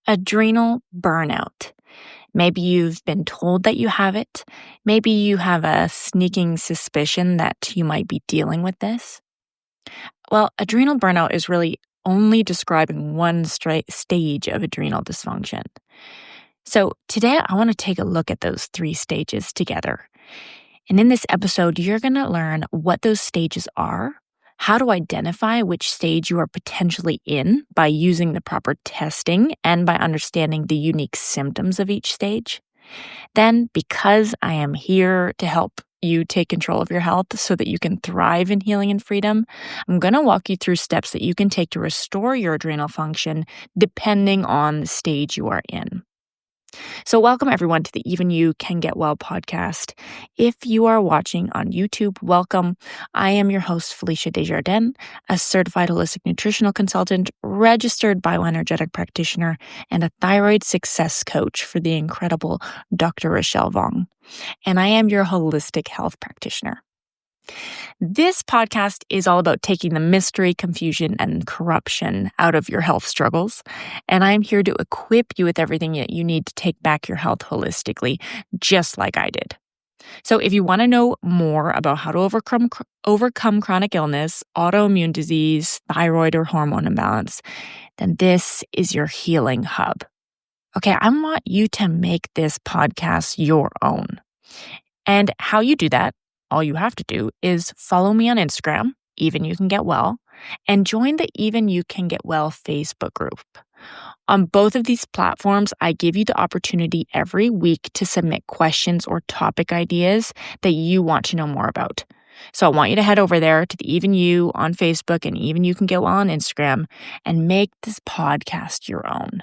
Adrenal burnout. Maybe you've been told that you have it. Maybe you have a sneaking suspicion that you might be dealing with this. Well, adrenal burnout is really only describing one stage of adrenal dysfunction. So today I want to take a look at those 3 stages together. And in this episode, you're going to learn what those stages are, how to identify which stage you are potentially in by using the proper testing and by understanding the unique symptoms of each stage. Then, because I am here to help you take control of your health so that you can thrive in healing and freedom, I'm going to walk you through steps that you can take to restore your adrenal function depending on the stage you are in. So welcome everyone to the Even You Can Get Well podcast. If you are watching on YouTube, welcome. I am your host, Felicia Desjardins, a certified holistic nutritional consultant, registered bioenergetic practitioner, and a thyroid success coach for the incredible Dr. Rochelle Vong. And I am your holistic health practitioner. This podcast is all about taking the mystery, confusion, and corruption out of your health struggles. And I'm here to equip you with everything that you need to take back your health holistically, just like I did. So if you want to know more about how to overcome chronic illness, autoimmune disease, thyroid, or hormone imbalance, then this is your healing hub. Okay, I want you to make this podcast your own. And how you do that, all you have to do is follow me on Instagram, Even You Can Get Well, and join the Even You Can Get Well Facebook group. On both of these platforms, I give you the opportunity every week to submit questions or topic ideas that you want to know more about. So I want you to head over there to the Even You on Facebook and Even You Can Get Well on Instagram and make this podcast your own.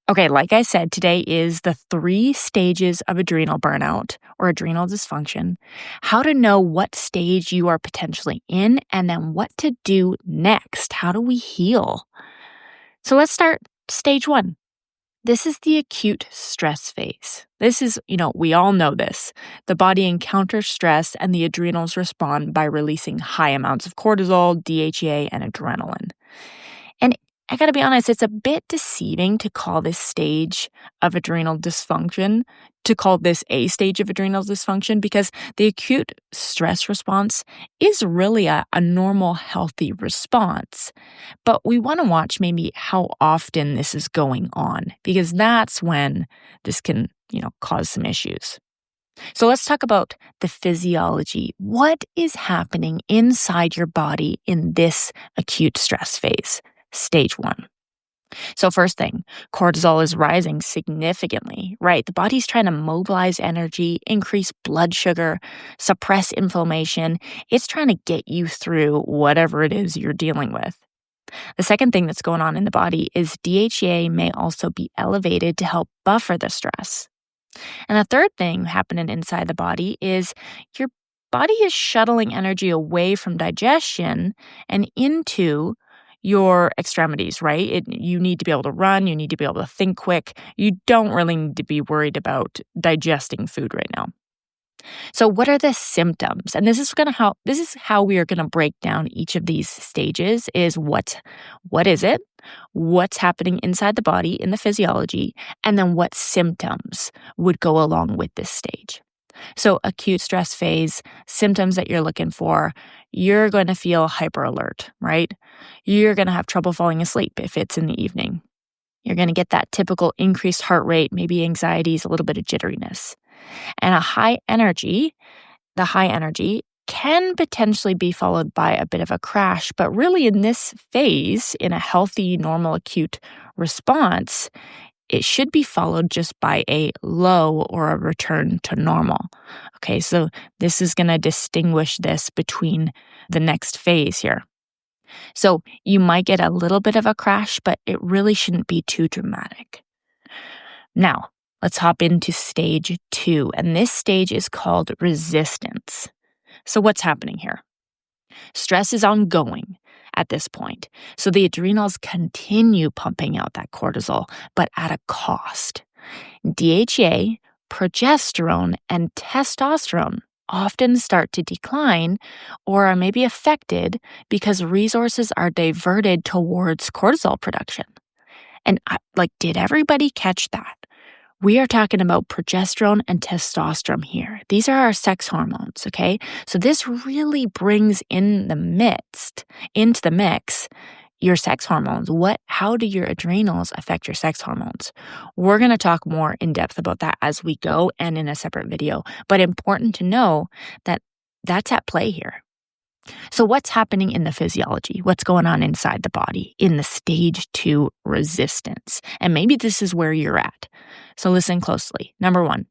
Okay, like I said, today is the 3 stages of adrenal burnout or adrenal dysfunction, how to know what stage you are potentially in, and then what to do next. How do we heal? So let's start stage 1. This is the acute stress phase. This is, we all know this. The body encounters stress and the adrenals respond by releasing high amounts of cortisol, DHEA, and adrenaline. And I gotta be honest, it's a bit deceiving to call this stage of adrenal dysfunction, to call this a stage of adrenal dysfunction, because the acute stress response is really a normal, healthy response. But we want to watch maybe how often this is going on, because that's when this can, cause some issues. So let's talk about the physiology. What is happening inside your body in this acute stress phase? Stage 1. So first thing, cortisol is rising significantly, right? The body's trying to mobilize energy, increase blood sugar, suppress inflammation. It's trying to get you through whatever it is you're dealing with. The second thing that's going on in the body is DHEA may also be elevated to help buffer the stress. And the third thing happening inside the body is your body is shuttling energy away from digestion and into your extremities, right? You need to be able to run. You need to be able to think quick. You don't really need to be worried about digesting food right now. So what are the symptoms? And this is how we are going to break down each of these stages is what is it? What's happening inside the body in the physiology? And then what symptoms would go along with this stage? So acute stress phase, symptoms that you're looking for, you're going to feel hyper alert, right? You're going to have trouble falling asleep if it's in the evening. You're going to get that typical increased heart rate, maybe anxieties, a little bit of jitteriness. And the high energy can potentially be followed by a bit of a crash, but really in this phase, in a healthy, normal, acute response, it should be followed just by a low or a return to normal. Okay, so this is going to distinguish this between the next phase here. So you might get a little bit of a crash, but it really shouldn't be too dramatic. Now, let's hop into stage 2, and this stage is called resistance. So what's happening here? Stress is ongoing at this point. So the adrenals continue pumping out that cortisol, but at a cost. DHEA, progesterone, and testosterone often start to decline or are maybe affected because resources are diverted towards cortisol production. And did everybody catch that? We are talking about progesterone and testosterone here. These are our sex hormones, okay? So this really brings into the mix, your sex hormones. How do your adrenals affect your sex hormones? We're going to talk more in depth about that as we go and in a separate video, but important to know that that's at play here. So what's happening in the physiology? What's going on inside the body in the stage 2 resistance? And maybe this is where you're at. So listen closely. Number 1,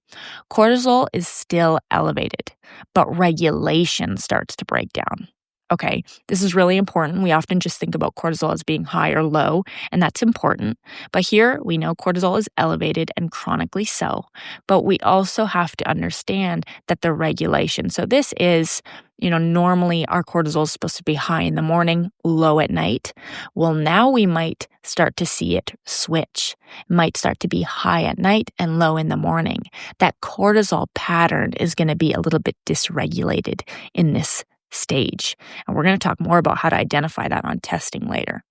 cortisol is still elevated, but regulation starts to break down. Okay, this is really important. We often just think about cortisol as being high or low, and that's important. But here we know cortisol is elevated and chronically so. But we also have to understand that the regulation. So this is, normally our cortisol is supposed to be high in the morning, low at night. Well, now we might start to see it switch. It might start to be high at night and low in the morning. That cortisol pattern is going to be a little bit dysregulated in this stage. And we're going to talk more about how to identify that on testing later.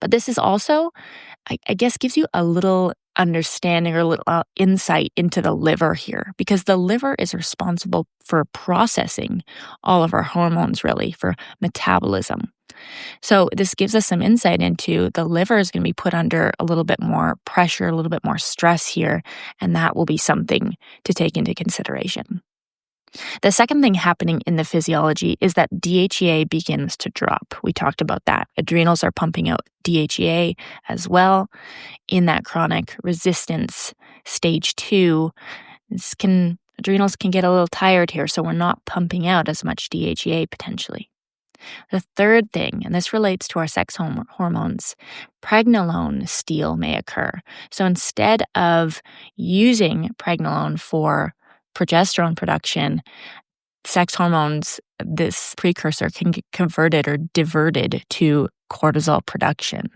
But this is also, I guess, gives you a little understanding or a little insight into the liver here, because the liver is responsible for processing all of our hormones, really, for metabolism. So this gives us some insight into the liver is going to be put under a little bit more pressure, a little bit more stress here, and that will be something to take into consideration. The second thing happening in the physiology is that DHEA begins to drop. We talked about that. Adrenals are pumping out DHEA as well. In that chronic resistance stage 2, adrenals can get a little tired here, so we're not pumping out as much DHEA potentially. The third thing, and this relates to our sex hormones, pregnenolone steal may occur. So instead of using pregnenolone for progesterone production, sex hormones, this precursor can get converted or diverted to cortisol production.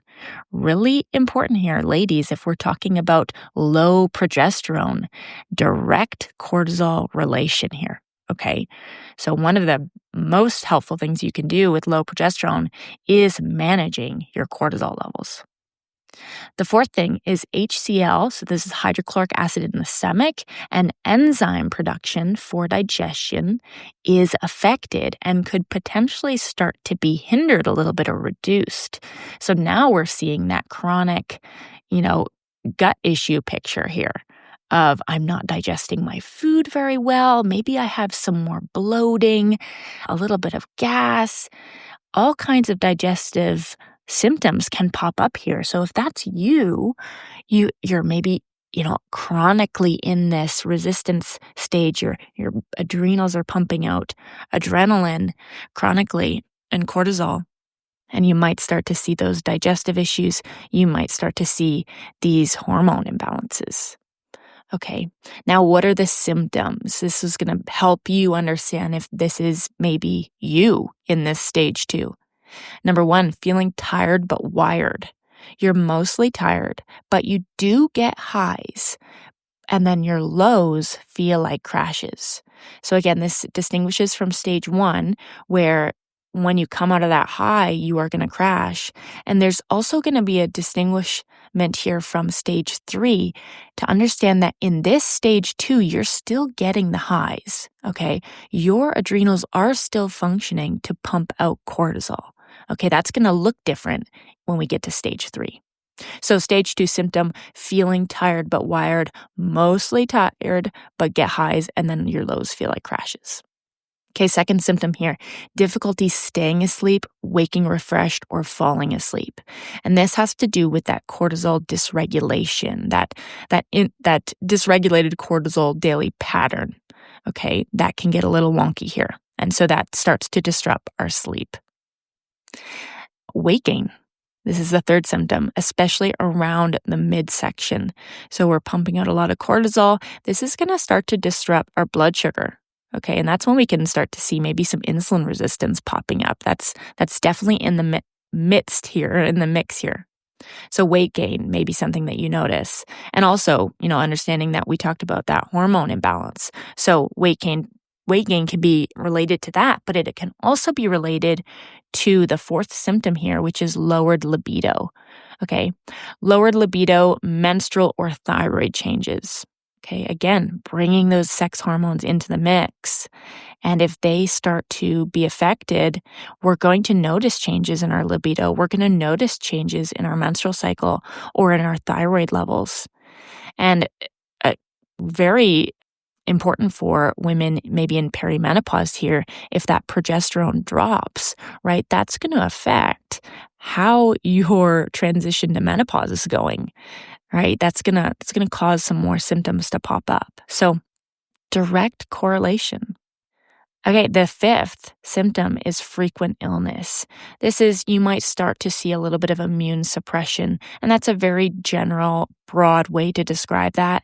Really important here, ladies, if we're talking about low progesterone, direct cortisol relation here. Okay, so one of the most helpful things you can do with low progesterone is managing your cortisol levels. The fourth thing is HCl, so this is hydrochloric acid in the stomach, and enzyme production for digestion is affected and could potentially start to be hindered a little bit or reduced. So now we're seeing that chronic, gut issue picture here of I'm not digesting my food very well, maybe I have some more bloating, a little bit of gas, all kinds of digestive symptoms can pop up here. So if that's you're maybe, chronically in this resistance stage, your adrenals are pumping out adrenaline chronically and cortisol, and you might start to see those digestive issues. You might start to see these hormone imbalances. Okay, now what are the symptoms? This is going to help you understand if this is maybe you in this stage 2. Number 1, feeling tired but wired. You're mostly tired, but you do get highs, and then your lows feel like crashes. So again, this distinguishes from stage 1, where when you come out of that high, you are going to crash. And there's also going to be a distinguishment here from stage 3 to understand that in this stage 2, you're still getting the highs, okay? Your adrenals are still functioning to pump out cortisol. Okay, that's going to look different when we get to stage 3. So stage 2 symptom, feeling tired but wired, mostly tired but get highs, and then your lows feel like crashes. Okay, second symptom here, difficulty staying asleep, waking refreshed, or falling asleep. And this has to do with that cortisol dysregulation, that dysregulated cortisol daily pattern. Okay, that can get a little wonky here. And so that starts to disrupt our sleep. Weight gain. This is the third symptom, especially around the midsection. So we're pumping out a lot of cortisol. This is going to start to disrupt our blood sugar. Okay, and that's when we can start to see maybe some insulin resistance popping up. That's definitely in the mix here. So weight gain may be something that you notice. And also, understanding that we talked about that hormone imbalance. So weight gain can be related to that, but it can also be related to the fourth symptom here, which is lowered libido. Okay. Lowered libido, menstrual or thyroid changes. Okay. Again, bringing those sex hormones into the mix. And if they start to be affected, we're going to notice changes in our libido. We're going to notice changes in our menstrual cycle or in our thyroid levels. And very important for women maybe in perimenopause here, if that progesterone drops, right, that's going to affect how your transition to menopause is going, right? That's going to cause some more symptoms to pop up. So direct correlation. Okay, the fifth symptom is frequent illness. This is, you might start to see a little bit of immune suppression, and that's a very general, broad way to describe that,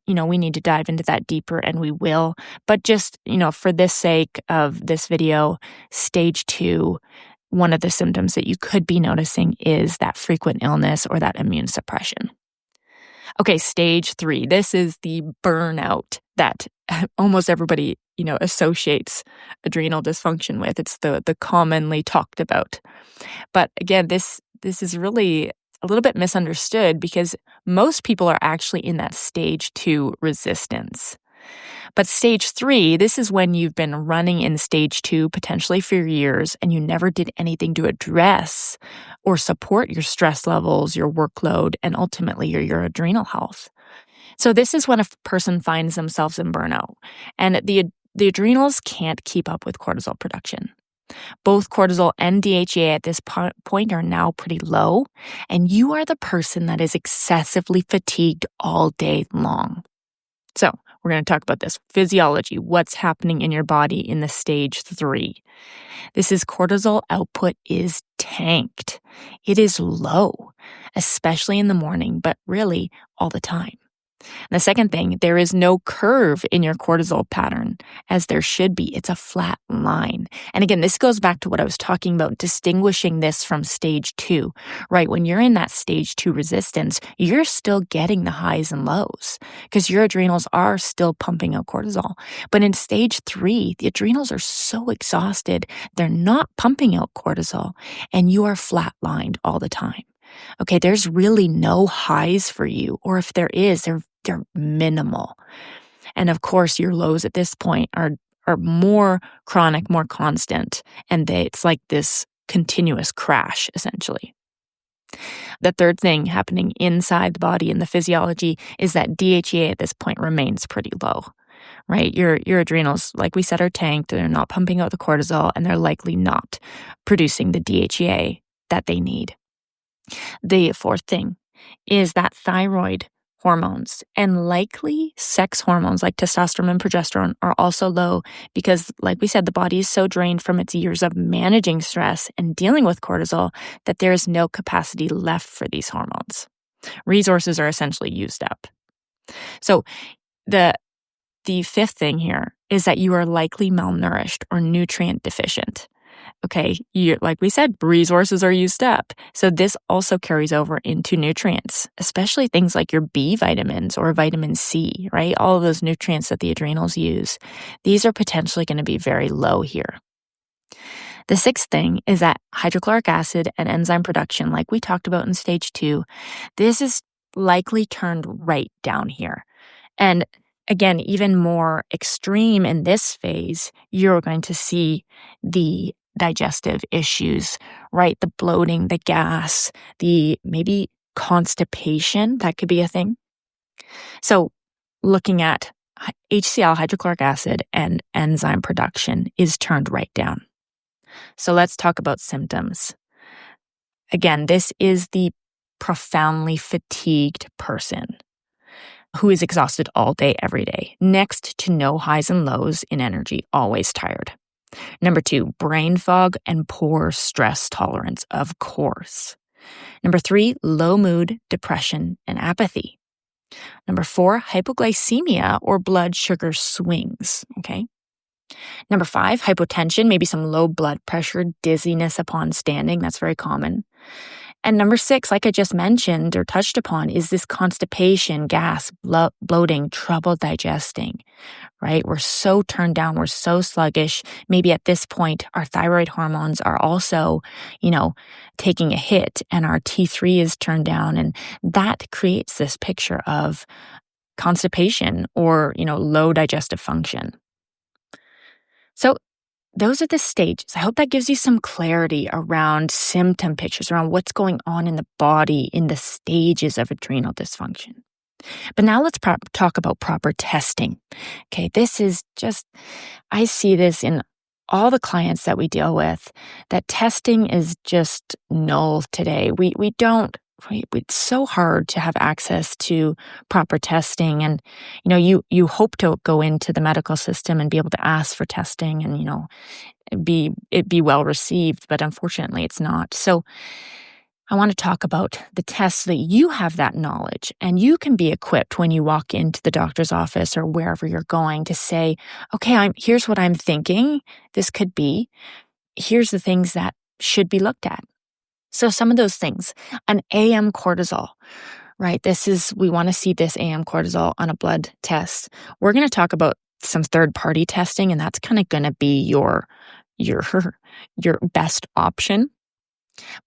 we need to dive into that deeper, and we will. But just, for this sake of this video, stage 2, one of the symptoms that you could be noticing is that frequent illness or that immune suppression. Okay, stage 3. This is the burnout that almost everybody, associates adrenal dysfunction with. It's the commonly talked about. But again, this is really a little bit misunderstood because most people are actually in that stage 2 resistance. But stage 3, this is when you've been running in stage 2 potentially for years and you never did anything to address or support your stress levels, your workload, and ultimately your adrenal health. So this is when a person finds themselves in burnout, and the adrenals can't keep up with cortisol production. Both cortisol and DHEA at this point are now pretty low, and you are the person that is excessively fatigued all day long. So we're going to talk about this. Physiology, what's happening in your body in the stage 3. This is cortisol output is tanked. It is low, especially in the morning, but really all the time. And the second thing, there is no curve in your cortisol pattern, as there should be. It's a flat line. And again, this goes back to what I was talking about, distinguishing this from stage 2, right? When you're in that stage 2 resistance, you're still getting the highs and lows because your adrenals are still pumping out cortisol. But in stage 3, the adrenals are so exhausted, they're not pumping out cortisol, and you are flatlined all the time. Okay, there's really no highs for you, or if there is, they're minimal. And of course, your lows at this point are more chronic, more constant, and it's like this continuous crash, essentially. The third thing happening inside the body in the physiology is that DHEA at this point remains pretty low, right? Your adrenals, like we said, are tanked. They're not pumping out the cortisol, and they're likely not producing the DHEA that they need. The fourth thing is that thyroid hormones and likely sex hormones like testosterone and progesterone are also low because, like we said, the body is so drained from its years of managing stress and dealing with cortisol that there is no capacity left for these hormones. Resources are essentially used up. So the fifth thing here is that you are likely malnourished or nutrient deficient. Okay, like we said, resources are used up. So this also carries over into nutrients, especially things like your B vitamins or vitamin C, right? All of those nutrients that the adrenals use. These are potentially going to be very low here. The sixth thing is that hydrochloric acid and enzyme production, like we talked about in stage 2, this is likely turned right down here. And again, even more extreme in this phase, you're going to see the digestive issues, right? The bloating, the gas, the maybe constipation, that could be a thing. So looking at HCl, hydrochloric acid, and enzyme production is turned right down. So let's talk about symptoms. Again, this is the profoundly fatigued person who is exhausted all day, every day. Next to no highs and lows in energy, always tired. Number 2, brain fog and poor stress tolerance, of course. Number 3, low mood, depression, and apathy. Number 4, hypoglycemia or blood sugar swings, okay? Number 5, hypotension, maybe some low blood pressure, dizziness upon standing. That's very common. And number 6, like I just mentioned or touched upon, is this constipation, gas, bloating, trouble digesting, right? We're so turned down. We're so sluggish. Maybe at this point, our thyroid hormones are also, taking a hit and our T3 is turned down. And that creates this picture of constipation or, low digestive function. So those are the stages. I hope that gives you some clarity around symptom pictures, around what's going on in the body in the stages of adrenal dysfunction. But now let's talk about proper testing. Okay, this is I see this in all the clients that we deal with, that testing is just null today. It's so hard to have access to proper testing. And, you hope to go into the medical system and be able to ask for testing and, it be well received, but unfortunately it's not. So I want to talk about the tests so that you have that knowledge and you can be equipped when you walk into the doctor's office or wherever you're going to say, okay, here's what I'm thinking this could be. Here's the things that should be looked at. So some of those things, an AM cortisol, right? We want to see this AM cortisol on a blood test. We're going to talk about some third-party testing, and that's kind of going to be your best option.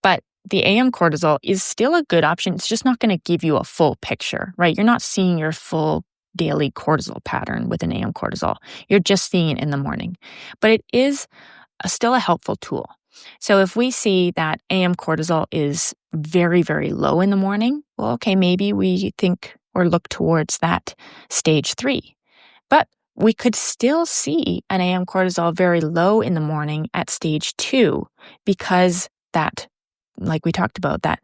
But the AM cortisol is still a good option. It's just not going to give you a full picture, right? You're not seeing your full daily cortisol pattern with an AM cortisol. You're just seeing it in the morning. But it is still a helpful tool. So if we see that AM cortisol is very, very low in the morning, well, okay, maybe we think or look towards that stage 3. But we could still see an AM cortisol very low in the morning at stage 2 because that, like we talked about, that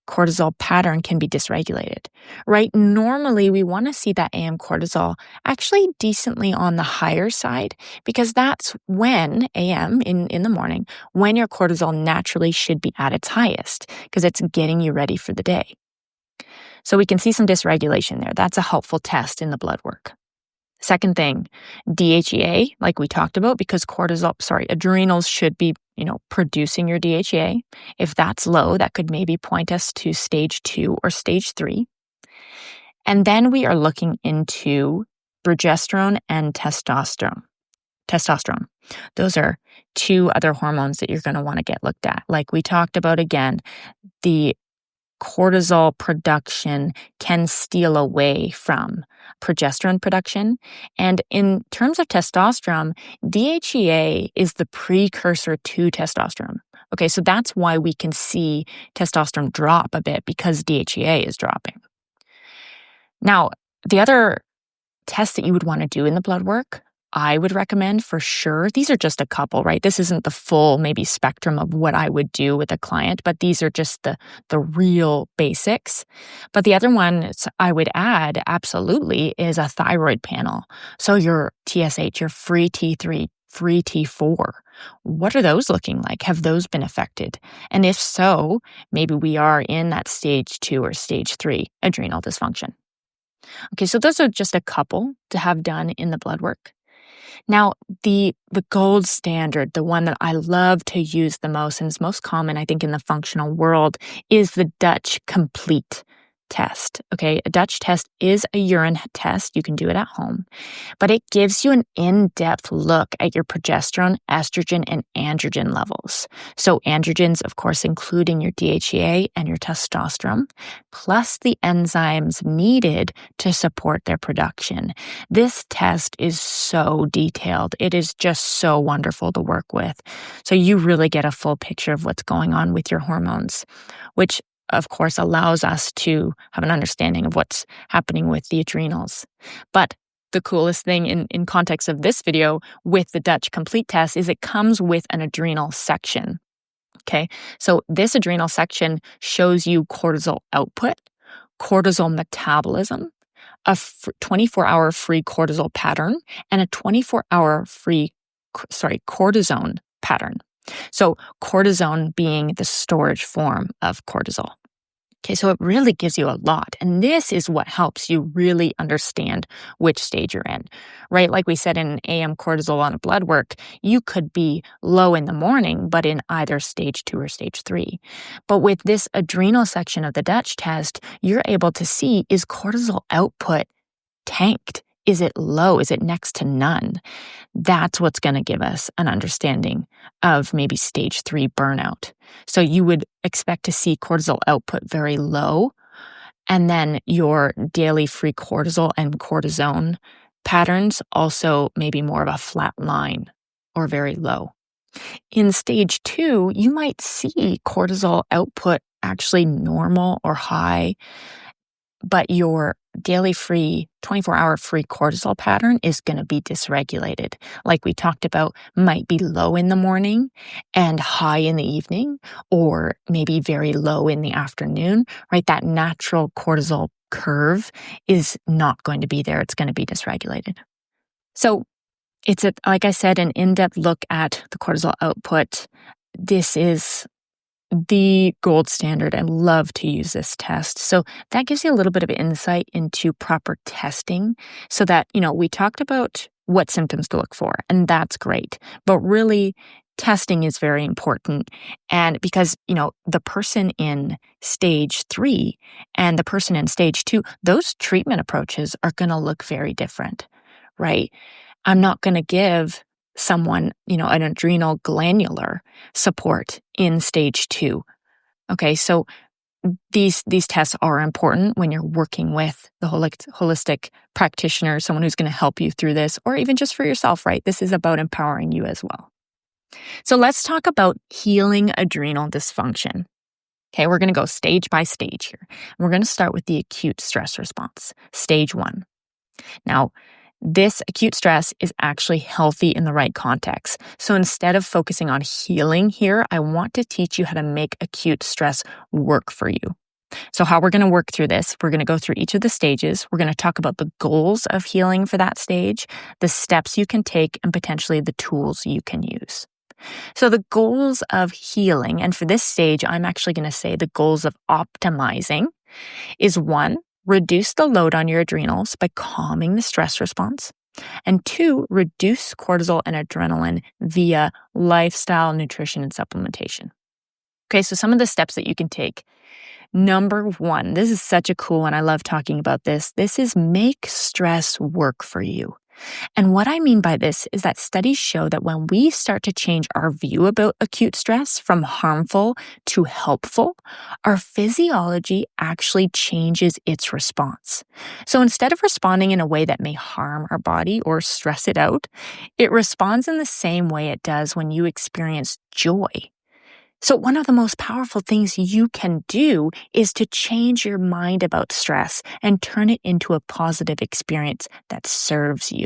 cortisol pattern can be dysregulated, right? Normally, we want to see that AM cortisol actually decently on the higher side because that's when AM in the morning, when your cortisol naturally should be at its highest because it's getting you ready for the day. So we can see some dysregulation there. That's a helpful test in the blood work. Second thing, DHEA, like we talked about, because adrenals should be, producing your DHEA. If that's low, that could maybe point us to stage 2 or stage 3. And then we are looking into progesterone and testosterone. Those are 2 other hormones that you're going to want to get looked at. Like we talked about again, the cortisol production can steal away from progesterone production. And in terms of testosterone, DHEA is the precursor to testosterone. Okay, so that's why we can see testosterone drop a bit because DHEA is dropping. Now, the other test that you would want to do in the blood work, I would recommend for sure. These are just a couple, right? This isn't the full maybe spectrum of what I would do with a client, but these are just the real basics. But the other one I would add absolutely is a thyroid panel. So your TSH, your free T3, free T4. What are those looking like? Have those been affected? And if so, maybe we are in that stage 2 or stage 3 adrenal dysfunction. Okay, so those are just a couple to have done in the blood work. Now, the gold standard, the one that I love to use the most and is most common, I think, in the functional world, is the Dutch complete test. Okay, a Dutch test is a urine test. You can do it at home, but it gives you an in-depth look at your progesterone, estrogen, and androgen levels. So androgens, of course, including your DHEA and your testosterone, plus the enzymes needed to support their production. This test is so detailed. It is just so wonderful to work with. So you really get a full picture of what's going on with your hormones, which of course, allows us to have an understanding of what's happening with the adrenals. But the coolest thing in context of this video with the Dutch complete test is it comes with an adrenal section. Okay, so this adrenal section shows you cortisol output, cortisol metabolism, a 24-hour free cortisol pattern, and a 24-hour free, cortisone pattern. So cortisone being the storage form of cortisol. Okay, so it really gives you a lot. And this is what helps you really understand which stage you're in, right? Like we said in AM cortisol on a blood work, you could be low in the morning, but in either stage 2 or stage 3. But with this adrenal section of the Dutch test, you're able to see, is cortisol output tanked? Is it low? Is it next to none? That's what's going to give us an understanding of maybe stage 3 burnout. So you would expect to see cortisol output very low, and then your daily free cortisol and cortisone patterns also maybe more of a flat line or very low. In stage 2, you might see cortisol output actually normal or high, but your daily free 24-hour free cortisol pattern is going to be dysregulated. Like we talked about, might be low in the morning and high in the evening, or maybe very low in the afternoon, right? That natural cortisol curve is not going to be there. It's going to be dysregulated. So it's, like I said, an in-depth look at the cortisol output. This is the gold standard. I love to use this test. So that gives you a little bit of insight into proper testing so that, we talked about what symptoms to look for, and that's great. But really, testing is very important. And because, the person in stage 3 and the person in stage 2, those treatment approaches are going to look very different, right? I'm not going to give someone, an adrenal glandular support in stage 2. Okay, so these tests are important when you're working with the holistic practitioner, someone who's going to help you through this, or even just for yourself, right? This is about empowering you as well. So let's talk about healing adrenal dysfunction. Okay, we're going to go stage by stage here. We're going to start with the acute stress response, stage 1. Now, this acute stress is actually healthy in the right context. So instead of focusing on healing here, I want to teach you how to make acute stress work for you. So how we're going to work through this, we're going to go through each of the stages. We're going to talk about the goals of healing for that stage, the steps you can take, and potentially the tools you can use. So the goals of healing, and for this stage, I'm actually going to say the goals of optimizing is 1, reduce the load on your adrenals by calming the stress response. And 2, reduce cortisol and adrenaline via lifestyle, nutrition, and supplementation. Okay, so some of the steps that you can take. Number 1, this is such a cool one. I love talking about this. This is make stress work for you. And what I mean by this is that studies show that when we start to change our view about acute stress from harmful to helpful, our physiology actually changes its response. So instead of responding in a way that may harm our body or stress it out, it responds in the same way it does when you experience joy. So one of the most powerful things you can do is to change your mind about stress and turn it into a positive experience that serves you.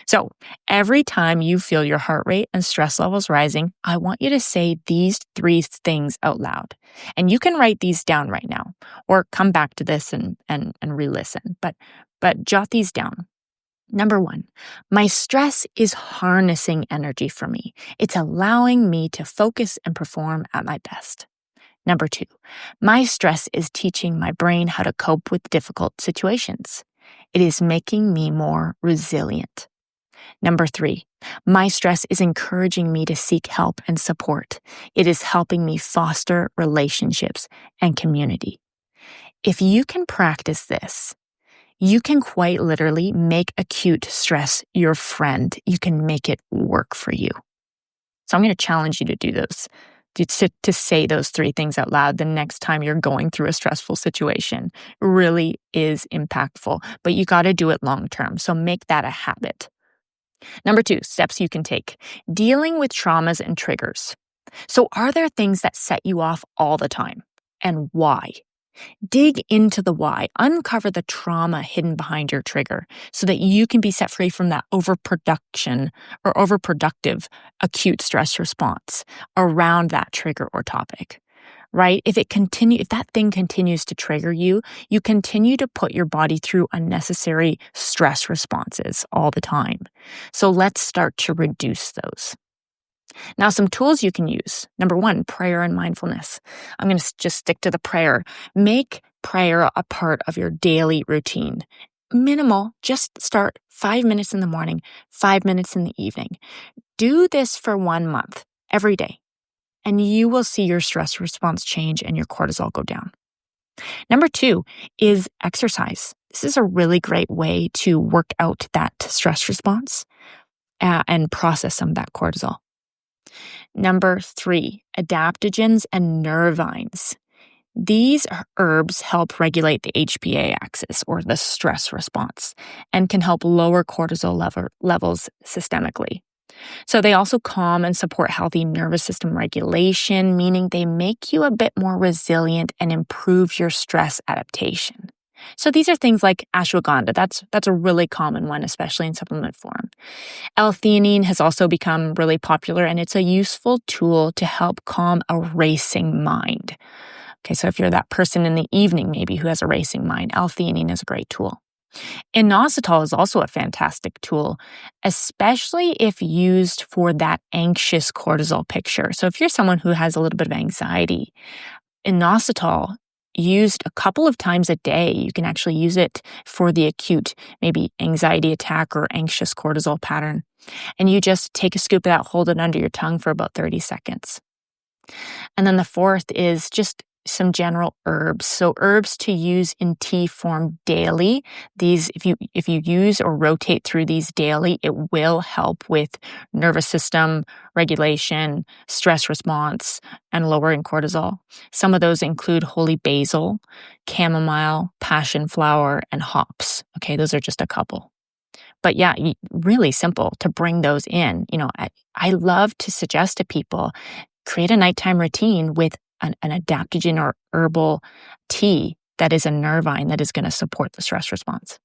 So every time you feel your heart rate and stress levels rising, I want you to say these 3 things out loud. And you can write these down right now or come back to this and re-listen. But jot these down. Number 1, my stress is harnessing energy for me. It's allowing me to focus and perform at my best. Number 2, my stress is teaching my brain how to cope with difficult situations. It is making me more resilient. Number 3, my stress is encouraging me to seek help and support. It is helping me foster relationships and community. If you can practice this, you can quite literally make acute stress your friend. You can make it work for you. So I'm going to challenge you to do those, to say those 3 things out loud the next time you're going through a stressful situation. It really is impactful, but you got to do it long term. So make that a habit. Number 2, steps you can take. Dealing with traumas and triggers. So are there things that set you off all the time? And why? Dig into the why. Uncover the trauma hidden behind your trigger so that you can be set free from that overproduction or overproductive acute stress response around that trigger or topic. Right? If that thing continues to trigger you, you continue to put your body through unnecessary stress responses all the time. So let's start to reduce those. Now, some tools you can use. Number one, prayer and mindfulness. I'm going to just stick to the prayer. Make prayer a part of your daily routine. Minimal, just start 5 minutes in the morning, 5 minutes in the evening. Do this for 1 month, every day, and you will see your stress response change and your cortisol go down. Number two is exercise. This is a really great way to work out that stress response and process some of that cortisol. Number three, adaptogens and nervines. These herbs help regulate the HPA axis or the stress response and can help lower cortisol levels systemically. So they also calm and support healthy nervous system regulation, meaning they make you a bit more resilient and improve your stress adaptation. So these are things like ashwagandha. That's a really common one, especially in supplement form. L-theanine has also become really popular, and it's a useful tool to help calm a racing mind. Okay, so if you're that person in the evening maybe who has a racing mind, L-theanine is a great tool. Inositol is also a fantastic tool, especially if used for that anxious cortisol picture. So if you're someone who has a little bit of anxiety, inositol used a couple of times a day, you can actually use it for the acute, maybe anxiety attack or anxious cortisol pattern. And you just take a scoop of that, hold it under your tongue for about 30 seconds. And then the fourth is just some general herbs. So herbs to use in tea form daily. These, if you use or rotate through these daily, it will help with nervous system regulation, stress response, and lowering cortisol. Some of those include holy basil, chamomile, passion flower, and hops. Okay, those are just a couple. But yeah, really simple to bring those in. I love to suggest to people, create a nighttime routine with an adaptogen or herbal tea that is a nervine that is going to support the stress response.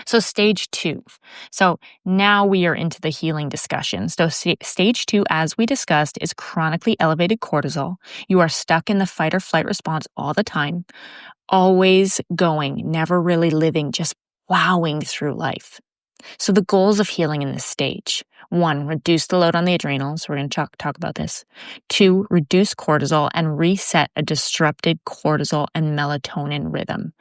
So stage 2. So now we are into the healing discussion. So stage 2, as we discussed, is chronically elevated cortisol. You are stuck in the fight or flight response all the time, always going, never really living, just plowing through life. So the goals of healing in this stage: 1, reduce the load on the adrenals. We're going to talk about this. 2, reduce cortisol and reset a disrupted cortisol and melatonin rhythm,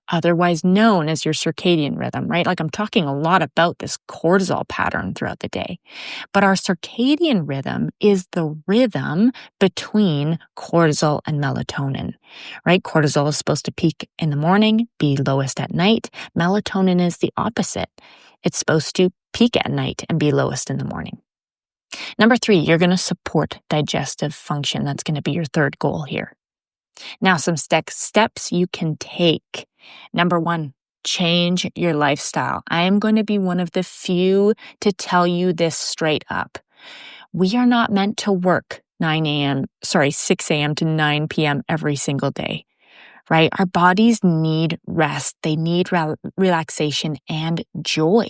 otherwise known as your circadian rhythm, right? Like, I'm talking a lot about this cortisol pattern throughout the day. But our circadian rhythm is the rhythm between cortisol and melatonin, right? Cortisol is supposed to peak in the morning, be lowest at night. Melatonin is the opposite. It's supposed to peak at night and be lowest in the morning. Number 3, you're going to support digestive function. That's going to be your third goal here. Now, some steps you can take. Number 1, change your lifestyle. I am going to be one of the few to tell you this straight up. We are not meant to work 6 a.m. to 9 p.m. every single day, right? Our bodies need rest. They need relaxation and joy.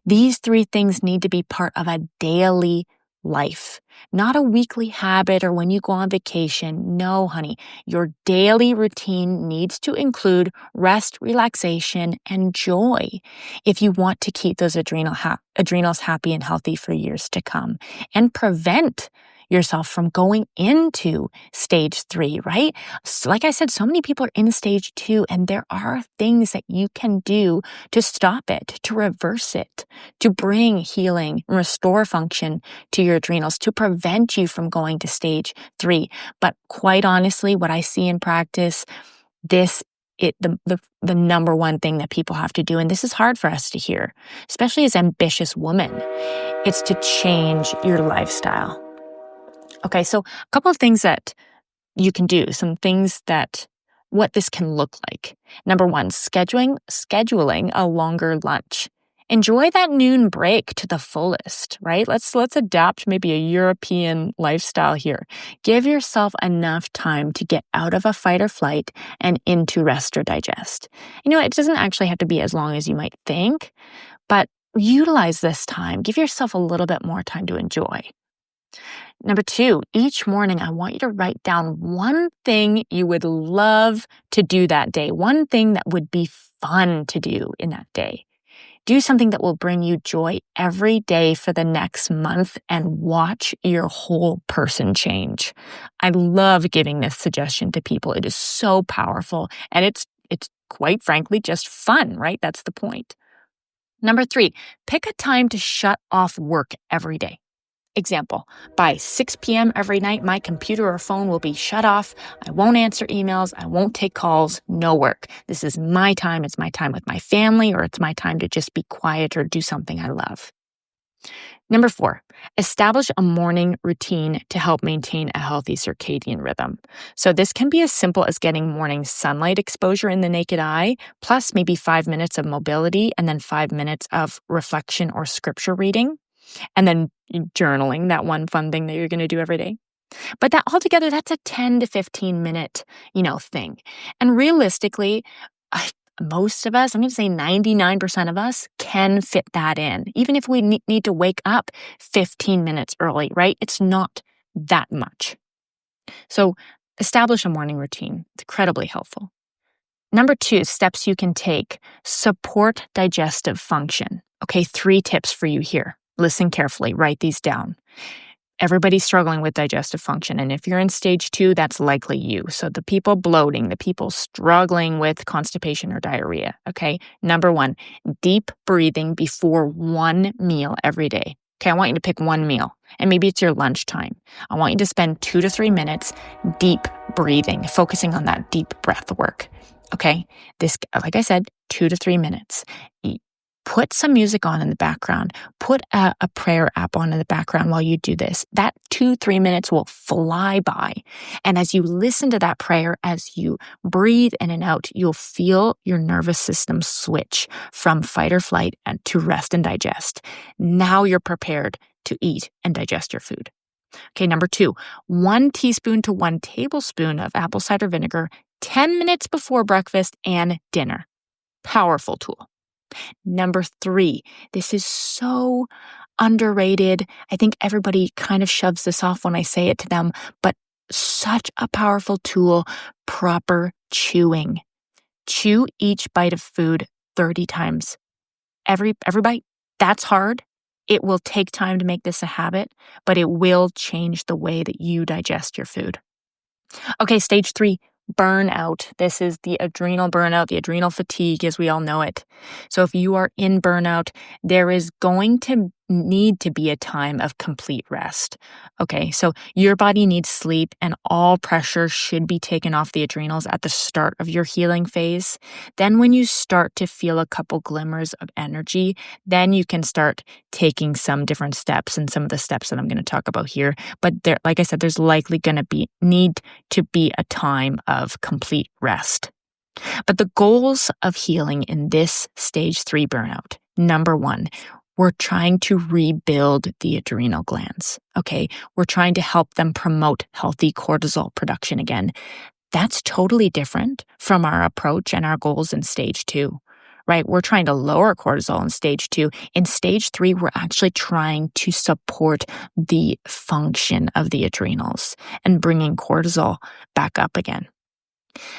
These 3 things need to be part of a daily life, not a weekly habit or when you go on vacation. No, honey, your daily routine needs to include rest, relaxation, and joy if you want to keep those adrenals happy and healthy for years to come and prevent yourself from going into stage 3, right? So like I said, so many people are in stage 2, and there are things that you can do to stop it, to reverse it, to bring healing and restore function to your adrenals, to prevent you from going to stage 3. But quite honestly, what I see in practice, the number one thing that people have to do, and this is hard for us to hear, especially as ambitious women, it's to change your lifestyle. Okay, so a couple of things that you can do, what this can look like. Number 1, scheduling a longer lunch. Enjoy that noon break to the fullest, right? Let's adapt maybe a European lifestyle here. Give yourself enough time to get out of a fight or flight and into rest or digest. It doesn't actually have to be as long as you might think, but utilize this time. Give yourself a little bit more time to enjoy. Number 2, each morning, I want you to write down one thing you would love to do that day, one thing that would be fun to do in that day. Do something that will bring you joy every day for the next month and watch your whole person change. I love giving this suggestion to people. It is so powerful, and it's quite frankly just fun, right? That's the point. Number 3, pick a time to shut off work every day. Example, by 6 p.m. every night, my computer or phone will be shut off. I won't answer emails. I won't take calls. No work. This is my time. It's my time with my family, or it's my time to just be quiet or do something I love. Number 4, establish a morning routine to help maintain a healthy circadian rhythm. So this can be as simple as getting morning sunlight exposure in the naked eye, plus maybe 5 minutes of mobility and then 5 minutes of reflection or scripture reading, and then journaling, that one fun thing that you're going to do every day. But that altogether, that's a 10 to 15 minute, thing. And realistically, most of us, I'm going to say 99% of us can fit that in. Even if we need to wake up 15 minutes early, right? It's not that much. So establish a morning routine. It's incredibly helpful. Number 2, steps you can take. Support digestive function. Okay, 3 tips for you here. Listen carefully, write these down. Everybody's struggling with digestive function, and if you're in stage 2, that's likely you. So the people bloating, the people struggling with constipation or diarrhea, okay? Number 1, deep breathing before one meal every day. Okay, I want you to pick one meal, and maybe it's your lunchtime. I want you to spend 2 to 3 minutes deep breathing, focusing on that deep breath work, okay? This, like I said, 2 to 3 minutes. Put some music on in the background. Put a prayer app on in the background while you do this. That 2-3 minutes will fly by. And as you listen to that prayer, as you breathe in and out, you'll feel your nervous system switch from fight or flight and to rest and digest. Now you're prepared to eat and digest your food. Okay, number 2, 1 teaspoon to 1 tablespoon of apple cider vinegar 10 minutes before breakfast and dinner. Powerful tool. Number 3, this is so underrated. I think everybody kind of shoves this off when I say it to them, but such a powerful tool, proper chewing. Chew each bite of food 30 times. Every bite. That's hard. It will take time to make this a habit, but it will change the way that you digest your food. Okay, stage 3. Burnout. This is the adrenal burnout, the adrenal fatigue as we all know it. So if you are in burnout, there is going to need to be a time of complete rest. Okay, so your body needs sleep and all pressure should be taken off the adrenals at the start of your healing phase. Then when you start to feel a couple glimmers of energy, then you can start taking some different steps, and some of the steps that I'm going to talk about here. But there, like I said, there's likely going to need to be a time of complete rest. But the goals of healing in this stage 3 burnout, number 1, we're trying to rebuild the adrenal glands, okay? We're trying to help them promote healthy cortisol production again. That's totally different from our approach and our goals in stage 2, right? We're trying to lower cortisol in stage 2. In stage 3, we're actually trying to support the function of the adrenals and bringing cortisol back up again.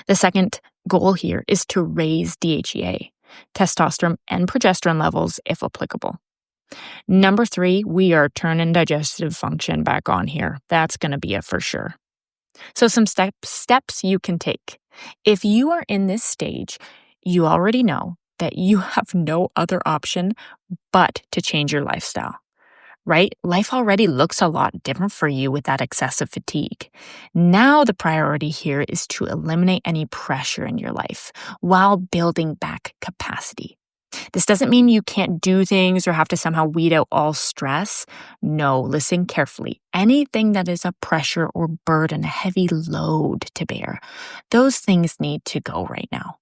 The second goal here is to raise DHEA, testosterone and progesterone levels if applicable. Number 3, we are turning digestive function back on here. That's going to be it for sure. So some steps you can take. If you are in this stage, you already know that you have no other option but to change your lifestyle, right? Life already looks a lot different for you with that excessive fatigue. Now the priority here is to eliminate any pressure in your life while building back capacity. This doesn't mean you can't do things or have to somehow weed out all stress. No, listen carefully. Anything that is a pressure or burden, a heavy load to bear, those things need to go right now.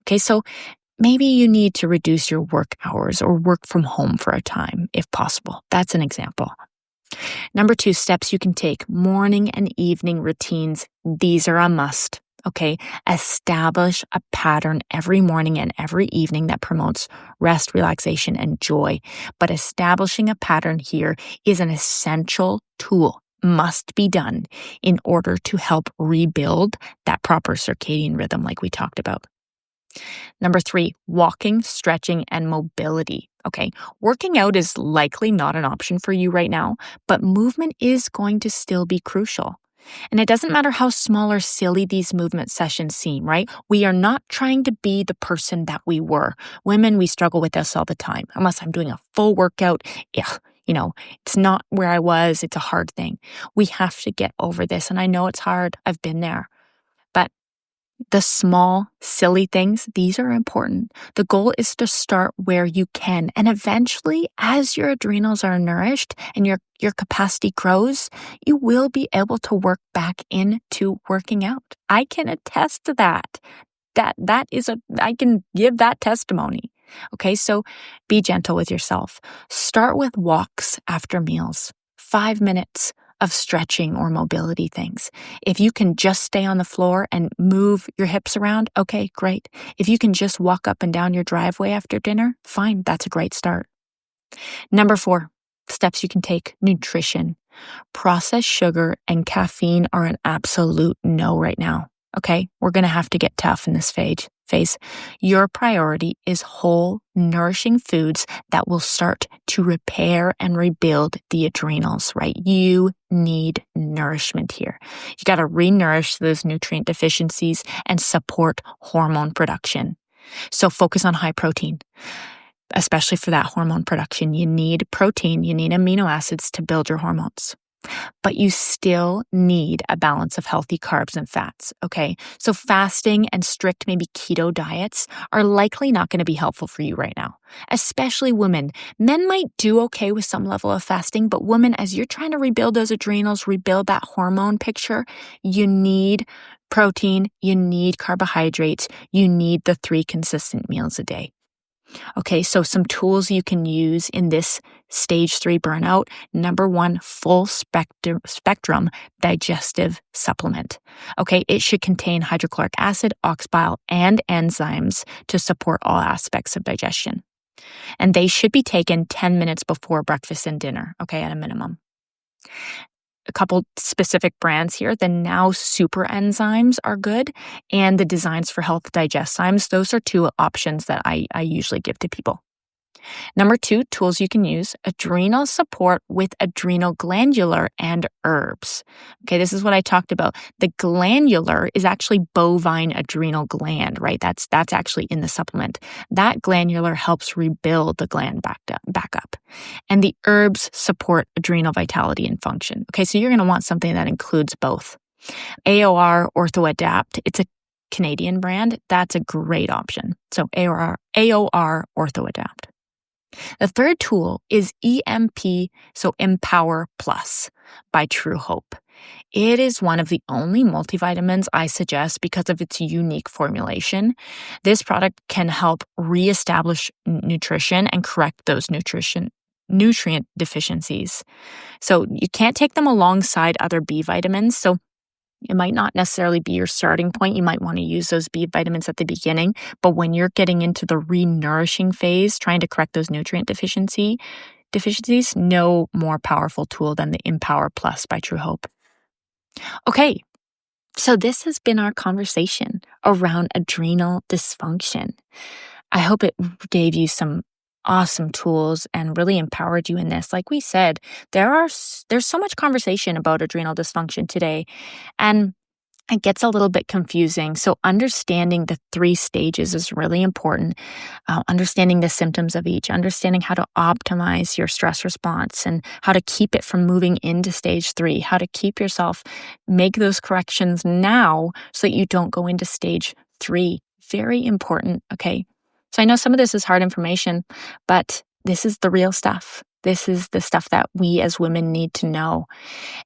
Okay, so maybe you need to reduce your work hours or work from home for a time, if possible. That's an example. Number 2, steps you can take. Morning and evening routines. These are a must. Okay, establish a pattern every morning and every evening that promotes rest, relaxation, and joy. But establishing a pattern here is an essential tool, must be done in order to help rebuild that proper circadian rhythm like we talked about. Number 3, walking, stretching, and mobility. Okay, working out is likely not an option for you right now, but movement is going to still be crucial. And it doesn't matter how small or silly these movement sessions seem, right? We are not trying to be the person that we were. Women, we struggle with this all the time. Unless I'm doing a full workout, it's not where I was. It's a hard thing. We have to get over this. And I know it's hard. I've been there. But the small, silly things, these are important. The goal is to start where you can. And eventually, as your adrenals are nourished and your capacity grows, you will be able to work back into working out. I can attest to that. I can give that testimony. Okay, so be gentle with yourself. Start with walks after meals, 5 minutes of stretching or mobility things. If you can just stay on the floor and move your hips around, okay, great. If you can just walk up and down your driveway after dinner, fine, that's a great start. Number 4, steps you can take, nutrition. Processed sugar and caffeine are an absolute no right now. Okay, we're going to have to get tough in this phase. Your priority is whole, nourishing foods that will start to repair and rebuild the adrenals, right? You need nourishment here. You got to re-nourish those nutrient deficiencies and support hormone production. So focus on high protein, especially for that hormone production. You need protein, you need amino acids to build your hormones. But you still need a balance of healthy carbs and fats, okay? So fasting and strict, maybe keto diets are likely not going to be helpful for you right now, especially women. Men might do okay with some level of fasting, but women, as you're trying to rebuild those adrenals, rebuild that hormone picture, you need protein, you need carbohydrates, you need the 3 consistent meals a day. Okay, so some tools you can use in this stage 3 burnout. Number 1, full spectrum digestive supplement. Okay, it should contain hydrochloric acid, ox bile, and enzymes to support all aspects of digestion. And they should be taken 10 minutes before breakfast and dinner, okay, at a minimum. A couple specific brands here. The Now Super Enzymes are good, and the Designs for Health Digestimes. Those are 2 options that I usually give to people. Number 2, tools you can use, adrenal support with adrenal glandular and herbs. Okay, this is what I talked about. The glandular is actually bovine adrenal gland, right? That's actually in the supplement. That glandular helps rebuild the gland back up. And the herbs support adrenal vitality and function. Okay, so you're going to want something that includes both. AOR Ortho Adapt, it's a Canadian brand. That's a great option. So AOR Ortho Adapt. The third tool is EMP, so Empower Plus by True Hope. It is one of the only multivitamins I suggest because of its unique formulation. This product can help reestablish nutrition and correct those nutrient deficiencies. So you can't take them alongside other B vitamins. So it might not necessarily be your starting point. You might want to use those B vitamins at the beginning, but when you're getting into the re-nourishing phase, trying to correct those nutrient deficiencies, no more powerful tool than the Empower Plus by True Hope. Okay, so this has been our conversation around adrenal dysfunction. I hope it gave you some awesome tools and really empowered you in this. Like we said, there's so much conversation about adrenal dysfunction today, and it gets a little bit confusing. So understanding the 3 stages is really important. Understanding the symptoms of each, understanding how to optimize your stress response and how to keep it from moving into stage 3, how to keep yourself, make those corrections now so that you don't go into stage 3. Very important, okay? So I know some of this is hard information, but this is the real stuff. This is the stuff that we as women need to know.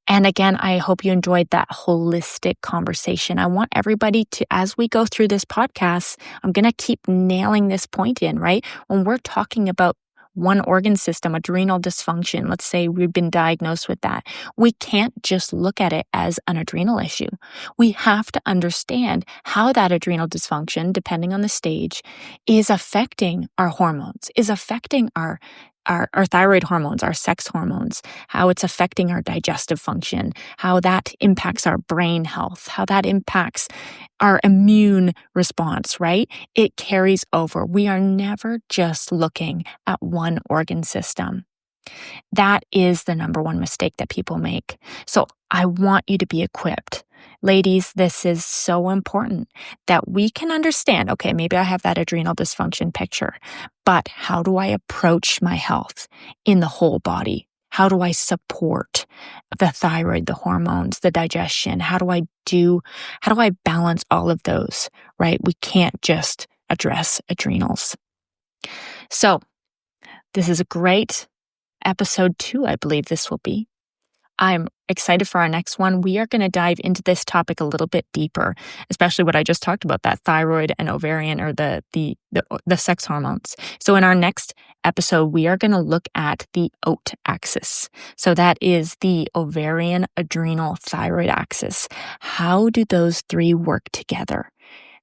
And again, I hope you enjoyed that holistic conversation. I want everybody to, as we go through this podcast, I'm going to keep nailing this point in, right? When we're talking about one organ system, adrenal dysfunction, let's say we've been diagnosed with that, we can't just look at it as an adrenal issue. We have to understand how that adrenal dysfunction, depending on the stage, is affecting our hormones, is affecting our our thyroid hormones, our sex hormones, how it's affecting our digestive function, how that impacts our brain health, how that impacts our immune response, right? It carries over. We are never just looking at one organ system. That is the number one mistake that people make. So I want you to be equipped. Ladies, this is so important that we can understand, okay, maybe I have that adrenal dysfunction picture, but how do I approach my health in the whole body? How do I support the thyroid, the hormones, the digestion? How do I balance all of those, right? We can't just address adrenals. So this is a great episode 2, I believe this will be. I'm excited for our next one. We are going to dive into this topic a little bit deeper, especially what I just talked about, that thyroid and ovarian, or the sex hormones. So in our next episode, we are going to look at the OAT axis. So that is the ovarian, adrenal, thyroid axis. How do those three work together?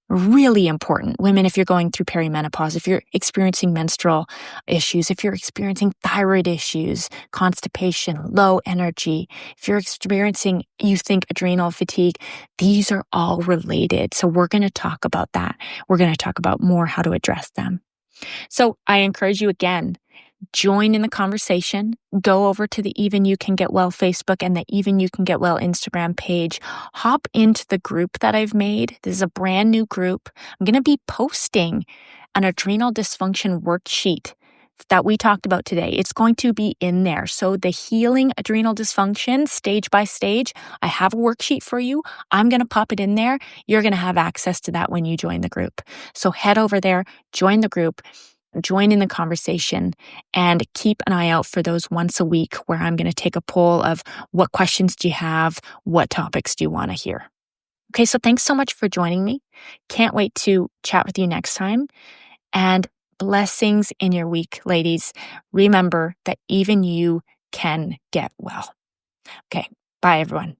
Really important. Women, if you're going through perimenopause, if you're experiencing menstrual issues, if you're experiencing thyroid issues, constipation, low energy, if you're experiencing, you think, adrenal fatigue, these are all related. So we're going to talk about that. We're going to talk about more how to address them. So I encourage you again, join in the conversation. Go over to the Even You Can Get Well Facebook and the Even You Can Get Well Instagram page. Hop into the group that I've made. This is a brand new group. I'm going to be posting an adrenal dysfunction worksheet that we talked about today. It's going to be in there. So the healing adrenal dysfunction, stage by stage, I have a worksheet for you. I'm going to pop it in there. You're going to have access to that when you join the group. So head over there, join the group, join in the conversation, and keep an eye out for those once a week where I'm going to take a poll of what questions do you have? What topics do you want to hear? Okay, so thanks so much for joining me. Can't wait to chat with you next time. And blessings in your week, ladies. Remember that even you can get well. Okay, bye everyone.